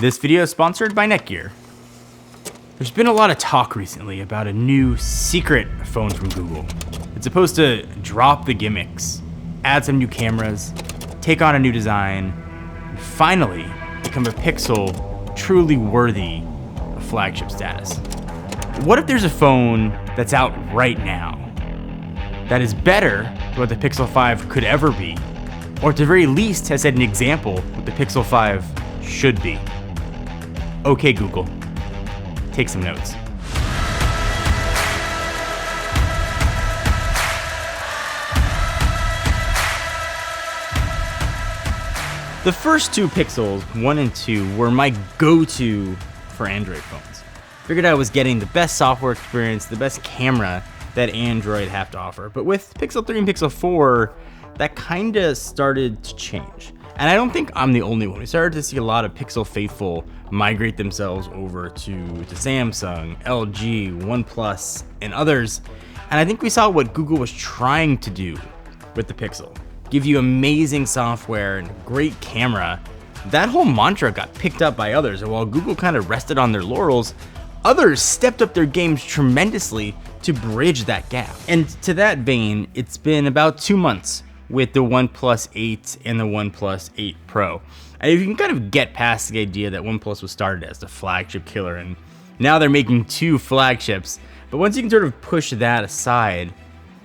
This video is sponsored by Netgear. There's been a lot of talk recently about a new secret phone from Google. It's supposed to drop the gimmicks, add some new cameras, take on a new design, and finally become a Pixel truly worthy of flagship status. What if there's a phone that's out right now that is better than what the Pixel 5 could ever be, or at the very least has set an example what the Pixel 5 should be? Okay, Google, take some notes. The first two Pixels, 1 and 2, were my go-to for Android phones. Figured I was getting the best software experience, the best camera that Android have to offer. But with Pixel 3 and Pixel 4, that kinda started to change. And I don't think I'm the only one. We started to see a lot of Pixel faithful migrate themselves over to Samsung, LG, OnePlus, and others. And I think we saw what Google was trying to do with the Pixel. Give you amazing software and great camera. That whole mantra got picked up by others, and while Google kind of rested on their laurels, others stepped up their games tremendously to bridge that gap. And to that vein, it's been about 2 months with the OnePlus 8 and the OnePlus 8 Pro. And you can kind of get past the idea that OnePlus was started as the flagship killer, and now they're making 2 flagships. But once you can sort of push that aside,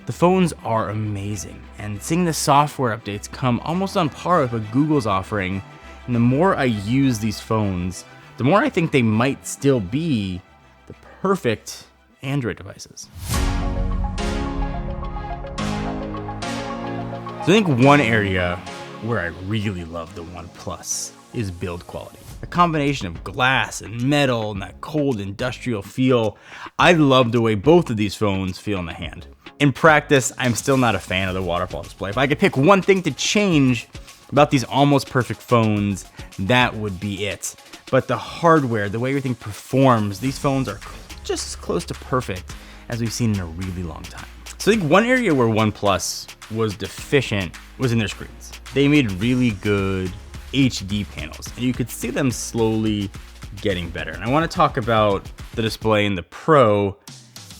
the phones are amazing. And seeing the software updates come almost on par with what Google's offering, and the more I use these phones, the more I think they might still be the perfect Android devices. So I think one area where I really love the OnePlus is build quality. A combination of glass and metal and that cold industrial feel. I love the way both of these phones feel in the hand. In practice, I'm still not a fan of the waterfall display. If I could pick one thing to change about these almost perfect phones, that would be it. But the hardware, the way everything performs, these phones are just as close to perfect as we've seen in a really long time. So I think one area where OnePlus was deficient was in their screens. They made really good HD panels, and you could see them slowly getting better. And I want to talk about the display in the Pro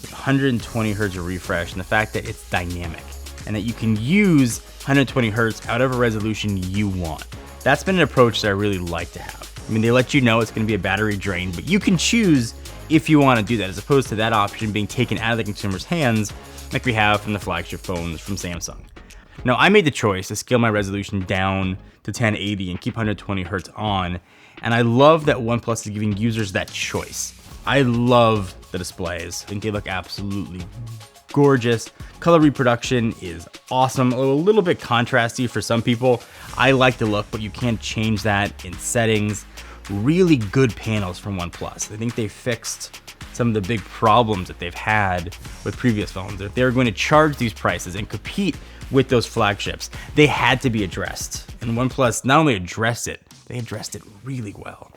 with 120 hertz of refresh and the fact that it's dynamic and that you can use 120 hertz out of a resolution you want. That's been an approach that I really like to have. I mean, they let you know it's going to be a battery drain, but you can choose if you want to do that, as opposed to that option being taken out of the consumer's hands like we have from the flagship phones from Samsung. Now, I made the choice to scale my resolution down to 1080 and keep 120 hertz on, and I love that OnePlus is giving users that choice. I love the displays. I think they look absolutely gorgeous. Color reproduction is awesome, a little bit contrasty for some people. I like the look, but you can't change that in settings. Really good panels from OnePlus. I think they fixed some of the big problems that they've had with previous phones. If they were going to charge these prices and compete with those flagships, they had to be addressed. And OnePlus not only addressed it, they addressed it really well.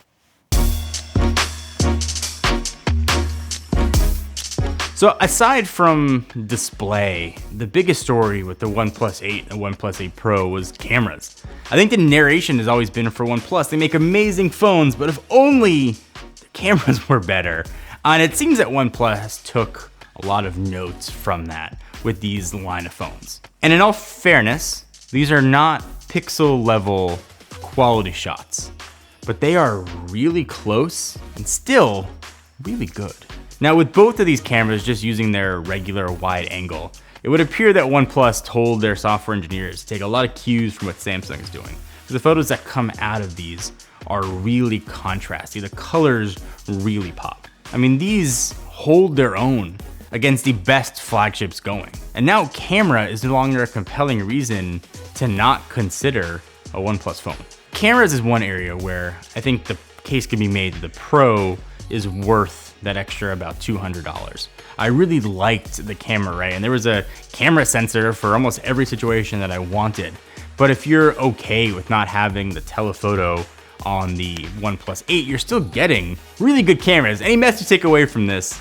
So aside from display, the biggest story with the OnePlus 8 and OnePlus 8 Pro was cameras. I think the narration has always been for OnePlus. They make amazing phones, but if only the cameras were better. And it seems that OnePlus took a lot of notes from that with these line of phones. And in all fairness, these are not Pixel level quality shots, but they are really close and still really good. Now, with both of these cameras just using their regular wide angle, it would appear that OnePlus told their software engineers to take a lot of cues from what Samsung is doing. The photos that come out of these are really contrasty. The colors really pop. I mean, these hold their own against the best flagships going. And now camera is no longer a compelling reason to not consider a OnePlus phone. Cameras is one area where I think the case can be made that the Pro is worth that extra about $200. I really liked the camera array, and there was a camera sensor for almost every situation that I wanted. But if you're okay with not having the telephoto on the OnePlus 8, you're still getting really good cameras. Any message to take away from this,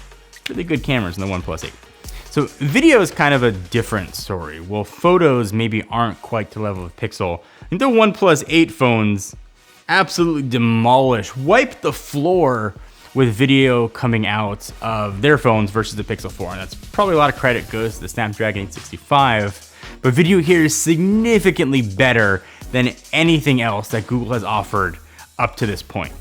really good cameras in the OnePlus 8. So video is kind of a different story. Well, photos maybe aren't quite to the level of Pixel. I think the OnePlus 8 phones absolutely demolish, wipe the floor with video coming out of their phones versus the Pixel 4. And that's probably a lot of credit goes to the Snapdragon 865. But video here is significantly better than anything else that Google has offered up to this point.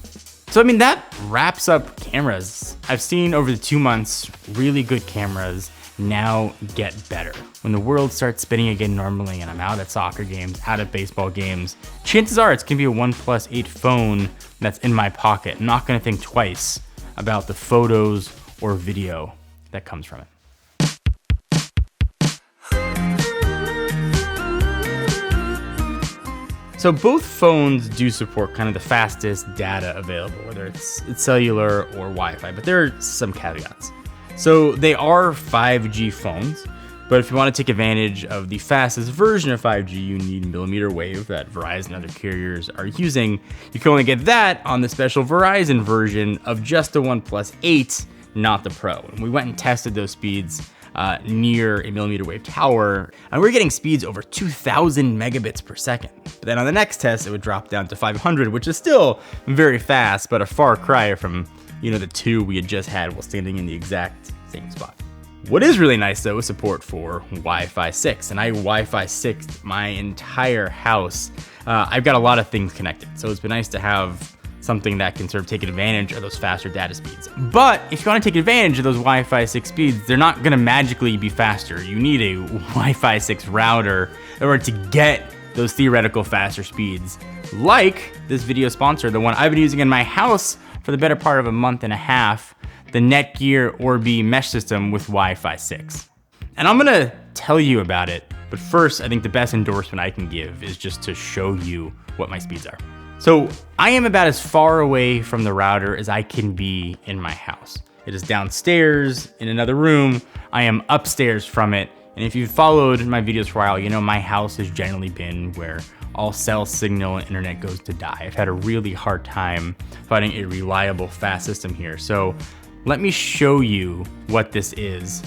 So I mean, that wraps up cameras. I've seen over the 2 months, really good cameras now get better. When the world starts spinning again normally and I'm out at soccer games, out at baseball games, chances are it's gonna be a OnePlus 8 phone that's in my pocket. I'm not gonna think twice about the photos or video that comes from it. So both phones do support kind of the fastest data available, whether it's cellular or Wi-Fi, but there are some caveats. So they are 5G phones, but if you want to take advantage of the fastest version of 5G, you need millimeter wave that Verizon and other carriers are using. You can only get that on the special Verizon version of just the OnePlus 8, not the Pro. And we went and tested those speeds near a millimeter wave tower, and we're getting speeds over 2,000 megabits per second. But then on the next test, it would drop down to 500, which is still very fast, but a far cry from the 2 we had just had while standing in the exact same spot. What is really nice though is support for Wi-Fi 6, and I Wi-Fi 6'd my entire house. I've got a lot of things connected, so it's been nice to have something that can sort of take advantage of those faster data speeds. But if you want to take advantage of those Wi-Fi 6 speeds, they're not going to magically be faster. You need a Wi-Fi 6 router in order to get those theoretical faster speeds, like this video sponsor, the one I've been using in my house for the better part of a month and a half, the Netgear Orbi mesh system with Wi-Fi 6. And I'm gonna tell you about it, but first, I think the best endorsement I can give is just to show you what my speeds are. So I am about as far away from the router as I can be in my house. It is downstairs in another room. I am upstairs from it. And if you've followed my videos for a while, you know my house has generally been where all cell signal and internet goes to die. I've had a really hard time finding a reliable, fast system here. So let me show you what this is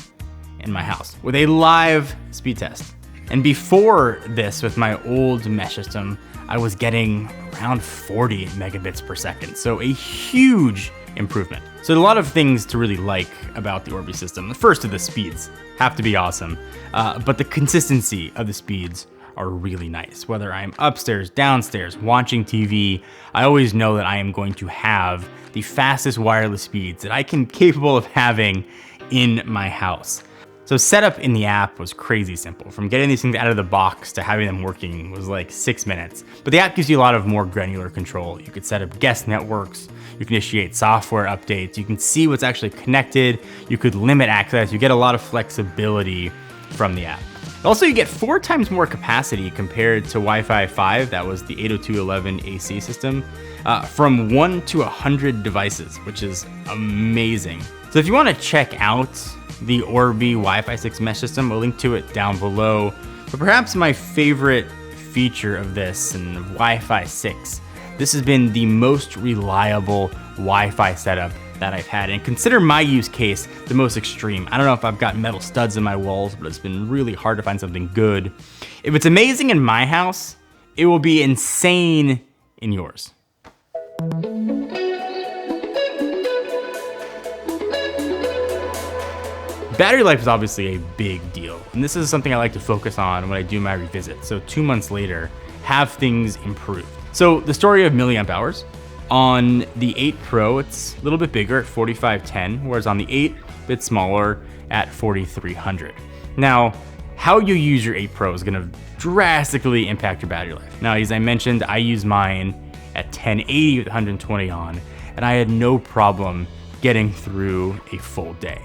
in my house with a live speed test. And before this, with my old mesh system, I was getting around 40 megabits per second. So a huge improvement. So a lot of things to really like about the Orbi system. The first of the speeds have to be awesome, but the consistency of the speeds are really nice. Whether I'm upstairs, downstairs, watching TV, I always know that I am going to have the fastest wireless speeds that I can capable of having in my house. So setup in the app was crazy simple. From getting these things out of the box to having them working was like 6 minutes. But the app gives you a lot of more granular control. You could set up guest networks, you can initiate software updates, you can see what's actually connected, you could limit access, you get a lot of flexibility from the app. Also, you get 4 times more capacity compared to Wi-Fi 5, that was the 802.11 AC system, from 1 to 100 devices, which is amazing. So if you want to check out the Orbi Wi-Fi 6 mesh system, we'll link to it down below. But perhaps my favorite feature of this and Wi-Fi 6, this has been the most reliable Wi-Fi setup that I've had. And consider my use case the most extreme. I don't know if I've got metal studs in my walls, but it's been really hard to find something good. If it's amazing in my house, it will be insane in yours. Battery life is obviously a big deal, and this is something I like to focus on when I do my revisit. So 2 months later, have things improved. So the story of milliamp hours. On the 8 Pro, it's a little bit bigger at 4510, whereas on the 8, a bit smaller at 4300. Now, how you use your 8 Pro is gonna drastically impact your battery life. Now, as I mentioned, I use mine at 1080 with 120 on, and I had no problem getting through a full day.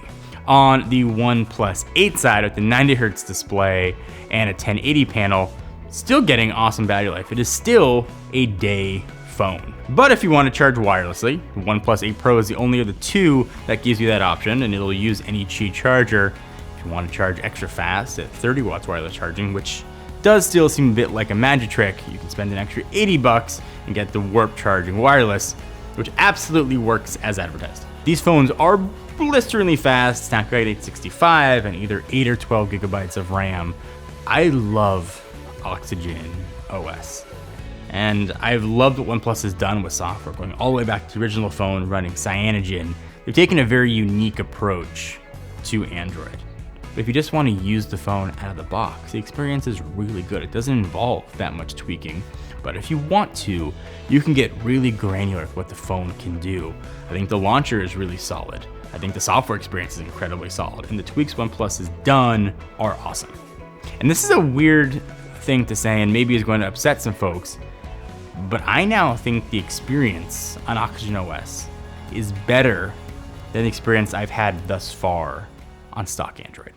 On the OnePlus 8 side with the 90 Hertz display and a 1080 panel, still getting awesome battery life. It is still a day phone. But if you want to charge wirelessly, the OnePlus 8 Pro is the only of the 2 that gives you that option, and it'll use any Qi charger. If you want to charge extra fast at 30 watts wireless charging, which does still seem a bit like a magic trick, you can spend an extra $80 and get the Warp charging wireless, which absolutely works as advertised. These phones are blisteringly fast, Snapdragon 865 and either 8 or 12 gigabytes of RAM. I love Oxygen OS. And I've loved what OnePlus has done with software, going all the way back to the original phone running Cyanogen. They've taken a very unique approach to Android. But if you just want to use the phone out of the box, the experience is really good. It doesn't involve that much tweaking. But if you want to, you can get really granular with what the phone can do. I think the launcher is really solid. I think the software experience is incredibly solid. And the tweaks OnePlus has done are awesome. And this is a weird thing to say and maybe is going to upset some folks, but I now think the experience on Oxygen OS is better than the experience I've had thus far on stock Android.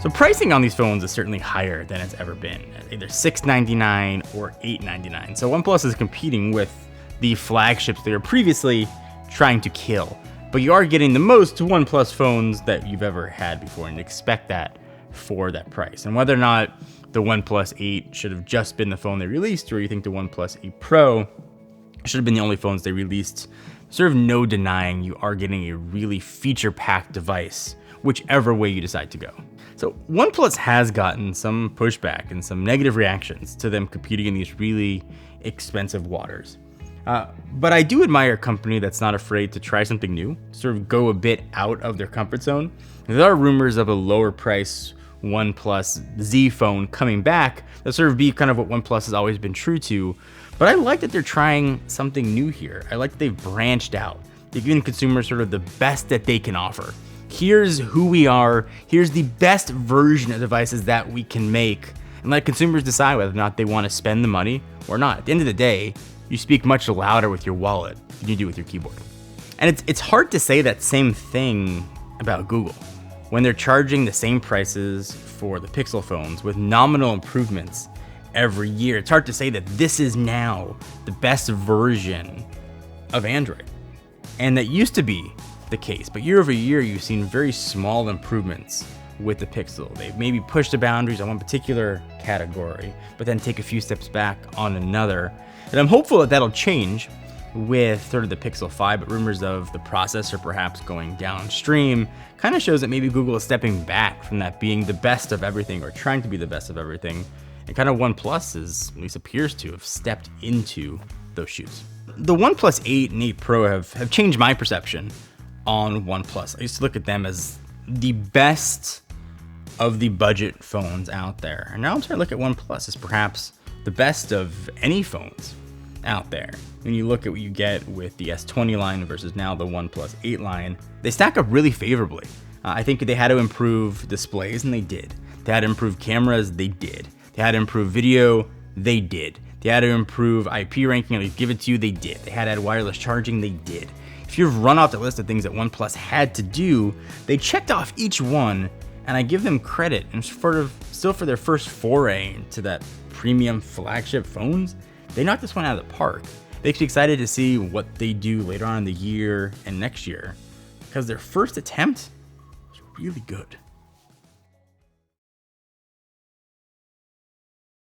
So pricing on these phones is certainly higher than it's ever been, either $699 or $899. So OnePlus is competing with the flagships they were previously trying to kill. But you are getting the most OnePlus phones that you've ever had before, and expect that for that price. And whether or not the OnePlus 8 should have just been the phone they released, or you think the OnePlus 8 Pro should have been the only phones they released, sort of no denying you are getting a really feature-packed device, whichever way you decide to go. So OnePlus has gotten some pushback and some negative reactions to them competing in these really expensive waters. But I do admire a company that's not afraid to try something new, sort of go a bit out of their comfort zone. There are rumors of a lower price OnePlus Z phone coming back that sort of be kind of what OnePlus has always been true to. But I like that they're trying something new here. I like that they've branched out. They've given consumers sort of the best that they can offer. Here's who we are. Here's the best version of devices that we can make, and let consumers decide whether or not they want to spend the money or not. At the end of the day, you speak much louder with your wallet than you do with your keyboard. And it's hard to say that same thing about Google. When they're charging the same prices for the Pixel phones with nominal improvements every year, it's hard to say that this is now the best version of Android. And that used to be the case, but year over year, you've seen very small improvements with the Pixel. They've maybe pushed the boundaries on one particular category, but then take a few steps back on another. And I'm hopeful that that'll change with sort of the Pixel 5, but rumors of the processor perhaps going downstream kind of shows that maybe Google is stepping back from that being the best of everything, or trying to be the best of everything. And kind of OnePlus is, at least appears to have stepped into those shoes. The OnePlus 8 and 8 Pro have changed my perception on OnePlus. I used to look at them as the best of the budget phones out there. And now I'm starting to look at OnePlus as perhaps the best of any phones out there. When you look at what you get with the S20 line versus now the OnePlus 8 line, they stack up really favorably. I think they had to improve displays, and they did. They had to improve cameras, they did. They had to improve video, they did. They had to improve IP ranking, and they give it to you, they did. They had to add wireless charging, they did. If you've run off the list of things that OnePlus had to do, they checked off each one, and I give them credit. And still for their first foray into that premium flagship phones, they knocked this one out of the park. Makes me excited to see what they do later on in the year and next year, because their first attempt was really good.